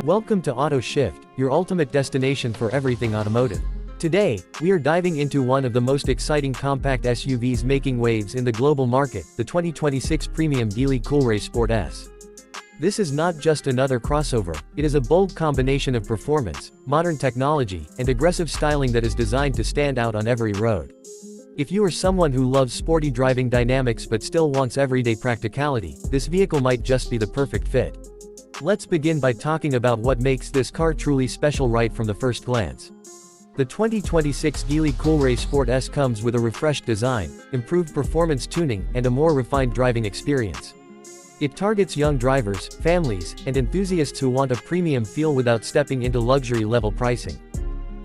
Welcome to Auto Shift, your ultimate destination for everything automotive. Today, we are diving into one of the most exciting compact SUVs making waves in the global market, the 2026 premium Geely Coolray Sport S. This is not just another crossover, it is a bold combination of performance, modern technology, and aggressive styling that is designed to stand out on every road. If you are someone who loves sporty driving dynamics but still wants everyday practicality, this vehicle might just be the perfect fit. Let's begin by talking about what makes this car truly special right from the first glance. The 2026 Geely Coolray Sport S comes with a refreshed design, improved performance tuning, and a more refined driving experience. It targets young drivers, families, and enthusiasts who want a premium feel without stepping into luxury-level pricing.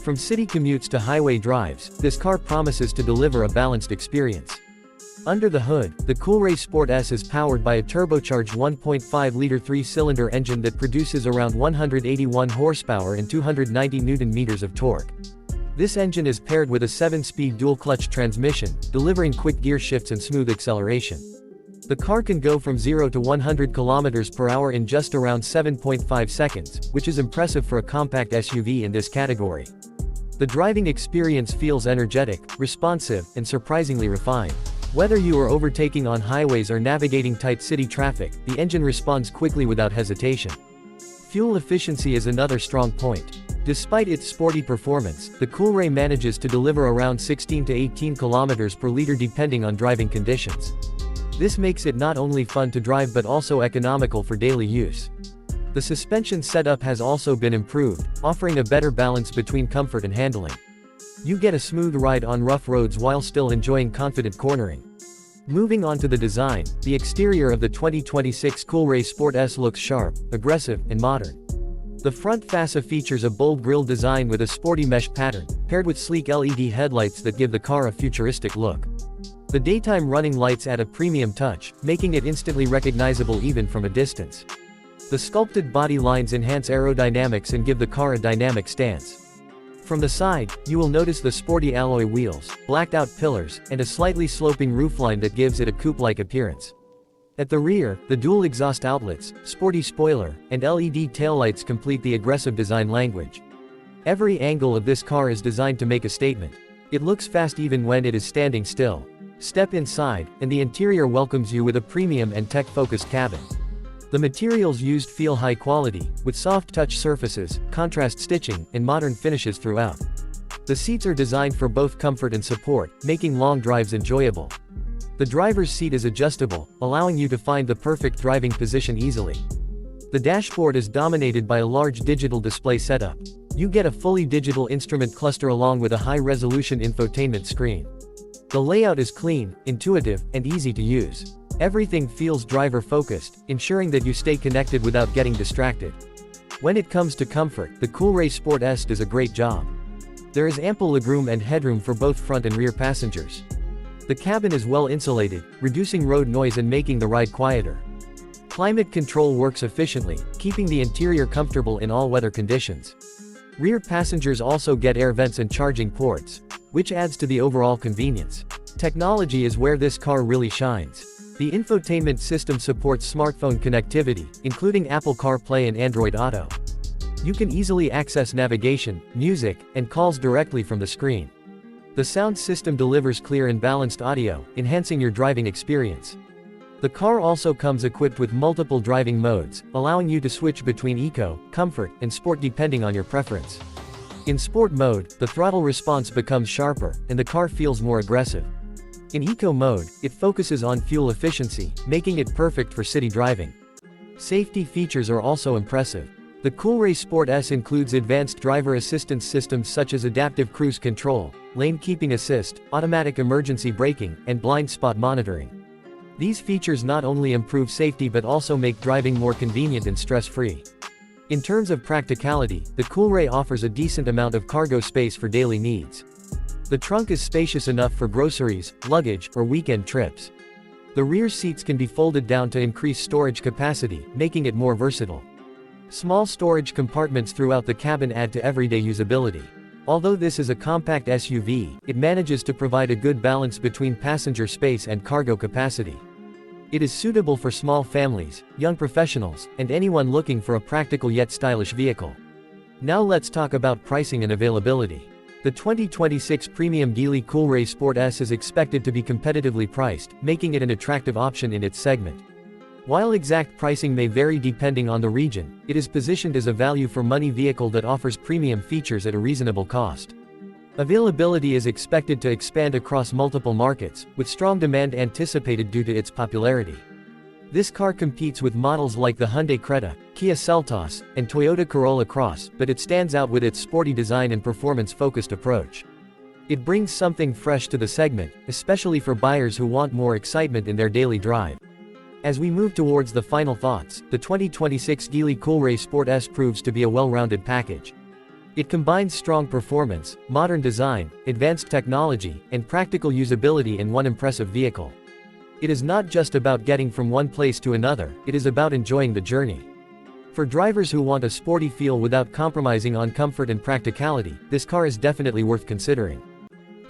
From city commutes to highway drives, this car promises to deliver a balanced experience. Under the hood, the Coolray Sport S is powered by a turbocharged 1.5-liter 3-cylinder engine that produces around 181 horsepower and 290 Nm of torque. This engine is paired with a 7-speed dual-clutch transmission, delivering quick gear shifts and smooth acceleration. The car can go from 0 to 100 km/h in just around 7.5 seconds, which is impressive for a compact SUV in this category. The driving experience feels energetic, responsive, and surprisingly refined. Whether you are overtaking on highways or navigating tight city traffic, the engine responds quickly without hesitation. Fuel efficiency is another strong point. Despite its sporty performance, the Coolray manages to deliver around 16 to 18 km/L depending on driving conditions. This makes it not only fun to drive but also economical for daily use. The suspension setup has also been improved, offering a better balance between comfort and handling. You get a smooth ride on rough roads while still enjoying confident cornering. Moving on to the design, the exterior of the 2026 Coolray Sport S looks sharp, aggressive, and modern. The front fascia features a bold grille design with a sporty mesh pattern, paired with sleek LED headlights that give the car a futuristic look. The daytime running lights add a premium touch, making it instantly recognizable even from a distance. The sculpted body lines enhance aerodynamics and give the car a dynamic stance. From the side, you will notice the sporty alloy wheels, blacked-out pillars, and a slightly sloping roofline that gives it a coupe-like appearance. At the rear, the dual exhaust outlets, sporty spoiler, and LED taillights complete the aggressive design language. Every angle of this car is designed to make a statement. It looks fast even when it is standing still. Step inside, and the interior welcomes you with a premium and tech-focused cabin. The materials used feel high quality, with soft touch surfaces, contrast stitching, and modern finishes throughout. The seats are designed for both comfort and support, making long drives enjoyable. The driver's seat is adjustable, allowing you to find the perfect driving position easily. The dashboard is dominated by a large digital display setup. You get a fully digital instrument cluster along with a high-resolution infotainment screen. The layout is clean, intuitive, and easy to use. Everything feels driver-focused, ensuring that you stay connected without getting distracted. When it comes to comfort, the Coolray Sport S does a great job. There is ample legroom and headroom for both front and rear passengers. The cabin is well insulated, reducing road noise and making the ride quieter. Climate control works efficiently, keeping the interior comfortable in all weather conditions. Rear passengers also get air vents and charging ports, which adds to the overall convenience. Technology is where this car really shines. The infotainment system supports smartphone connectivity, including Apple CarPlay and Android Auto. You can easily access navigation, music, and calls directly from the screen. The sound system delivers clear and balanced audio, enhancing your driving experience. The car also comes equipped with multiple driving modes, allowing you to switch between eco, comfort, and sport depending on your preference. In sport mode, the throttle response becomes sharper, and the car feels more aggressive. In eco mode, it focuses on fuel efficiency, making it perfect for city driving. Safety features are also impressive. The Coolray Sport S includes advanced driver assistance systems such as adaptive cruise control, lane keeping assist, automatic emergency braking, and blind spot monitoring. These features not only improve safety but also make driving more convenient and stress-free. In terms of practicality, the Coolray offers a decent amount of cargo space for daily needs. The trunk is spacious enough for groceries, luggage, or weekend trips. The rear seats can be folded down to increase storage capacity, making it more versatile. Small storage compartments throughout the cabin add to everyday usability. Although this is a compact SUV, it manages to provide a good balance between passenger space and cargo capacity. It is suitable for small families, young professionals, and anyone looking for a practical yet stylish vehicle. Now let's talk about pricing and availability. The 2026 premium Geely Coolray Sport S is expected to be competitively priced, making it an attractive option in its segment. While exact pricing may vary depending on the region, it is positioned as a value-for-money vehicle that offers premium features at a reasonable cost. Availability is expected to expand across multiple markets, with strong demand anticipated due to its popularity. This car competes with models like the Hyundai Creta, Kia Seltos, and Toyota Corolla Cross, but it stands out with its sporty design and performance-focused approach. It brings something fresh to the segment, especially for buyers who want more excitement in their daily drive. As we move towards the final thoughts, the 2026 Geely Coolray Sport S proves to be a well-rounded package. It combines strong performance, modern design, advanced technology, and practical usability in one impressive vehicle. It is not just about getting from one place to another, it is about enjoying the journey. For drivers who want a sporty feel without compromising on comfort and practicality, this car is definitely worth considering.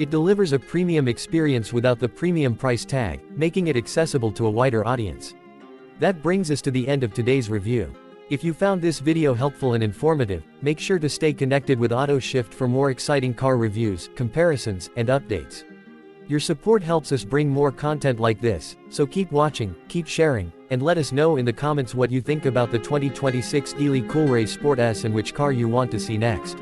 It delivers a premium experience without the premium price tag, making it accessible to a wider audience. That brings us to the end of today's review. If you found this video helpful and informative, make sure to stay connected with AutoShift for more exciting car reviews, comparisons, and updates. Your support helps us bring more content like this, so keep watching, keep sharing, and let us know in the comments what you think about the 2026 Geely Coolray Sport S and which car you want to see next.